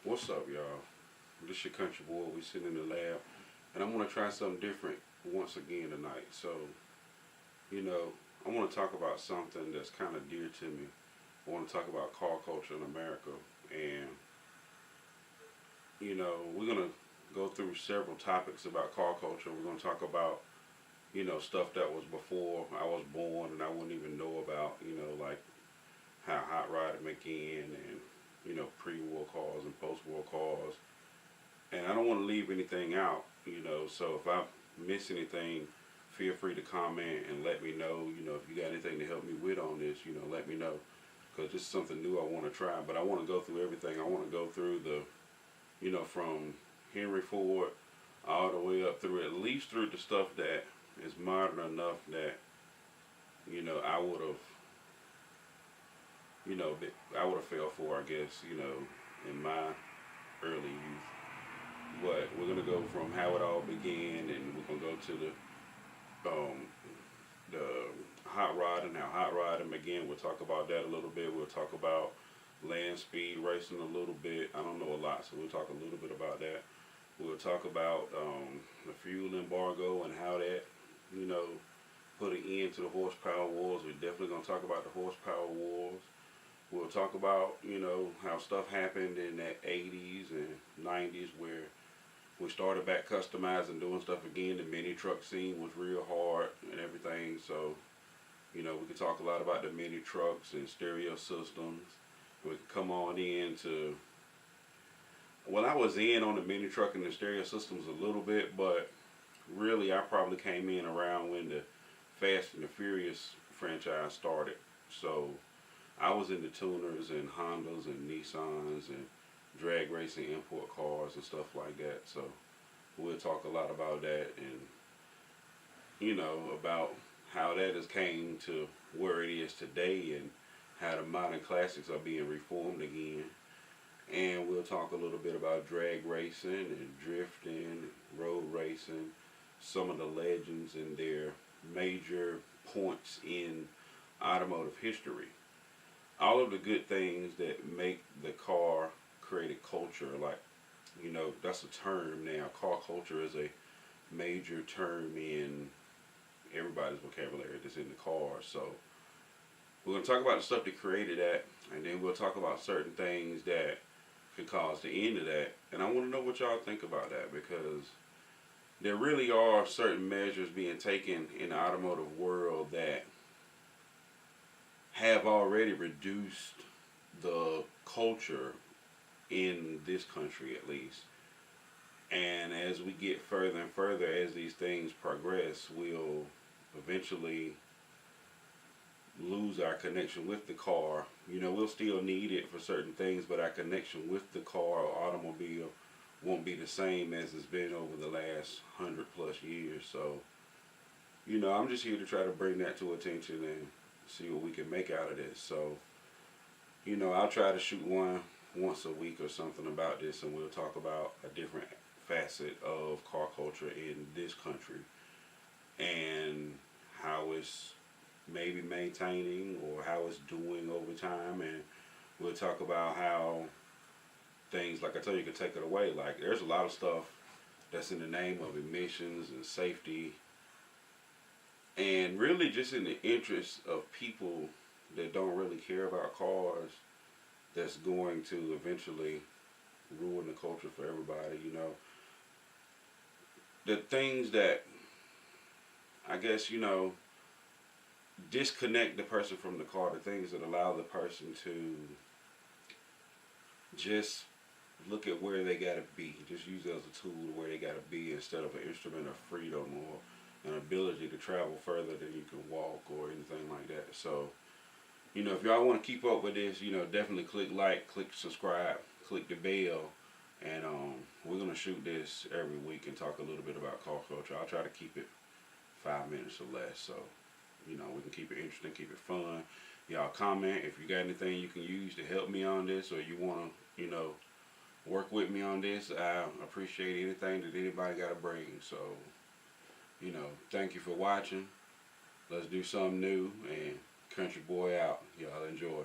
What's up, y'all? This your country boy. We sitting in the lab, and I'm gonna try something different once again tonight. So, you know, I want to talk about something that's kind of dear to me. I want to talk about car culture in America, and we're gonna go through several topics about car culture. We're gonna talk about stuff that was before I was born and I wouldn't even know about. Like how hot rod began and pre-war cars and post-war cars, and I don't want to leave anything out. So if I miss anything, feel free to comment and let me know. If you got anything to help me with on this, let me know because this is something new I want to try. But I want to go through everything. I want to go through from Henry Ford all the way up through at least through the stuff that is modern enough that I would have I would have fell for, I guess, in my early youth. But we're gonna go from how it all began, and we're gonna go to the hot rod and how hot rodding began. We'll talk about that a little bit. We'll talk about land speed racing a little bit. I don't know a lot, so we'll talk a little bit about that. We'll talk about the fuel embargo and how that, you know, put an end to the horsepower wars. We're definitely going to talk about the horsepower wars. We'll talk about, how stuff happened in the 80s and 90s where we started back customizing, doing stuff again. The mini truck scene was real hard and everything. So, we could talk a lot about the mini trucks and stereo systems. We could come on in to, well, I was in on the mini truck and the stereo systems a little bit, but really I probably came in around when the Fast and the Furious franchise started. So I was into tuners and Hondas and Nissans and drag racing import cars and stuff like that. So we'll talk a lot about that and, about how that has came to where it is today and how the modern classics are being reformed again. And we'll talk a little bit about drag racing and drifting and road racing, some of the legends and their major points in automotive history. All of the good things that make the car created culture, like, that's a term now. Car culture is a major term in everybody's vocabulary that's in the car. So we're going to talk about the stuff that created that, and then we'll talk about certain things that could cause the end of that. And I want to know what y'all think about that because there really are certain measures being taken in the automotive world that have already reduced the culture in this country at least. And as we get further and further, as these things progress, we'll eventually lose our connection with the car. We'll still need it for certain things, but our connection with the car or automobile won't be the same as it's been over the last 100+ years. So, I'm just here to try to bring that to attention and see what we can make out of this. So, I'll try to shoot one once a week or something about this, and we'll talk about a different facet of car culture in this country and how it's maybe maintaining or how it's doing over time. And we'll talk about how things, like I tell you, can take it away. Like, there's a lot of stuff that's in the name of emissions and safety and really just in the interest of people that don't really care about cars that's going to eventually ruin the culture for everybody. The things that I guess, disconnect the person from the car, the things that allow the person to just look at where they gotta be, just use it as a tool where they gotta be instead of an instrument of freedom or an ability to travel further than you can walk or anything like that. So, if y'all want to keep up with this, definitely click like, click subscribe, click the bell, and we're gonna shoot this every week and talk a little bit about car culture. I'll try to keep it 5 minutes or less, so we can keep it interesting, keep it fun. Y'all comment if you got anything you can use to help me on this, or you wanna, work with me on this. I appreciate anything that anybody got to bring. So, thank you for watching. Let's do something new, and Country Boy out. Y'all enjoy.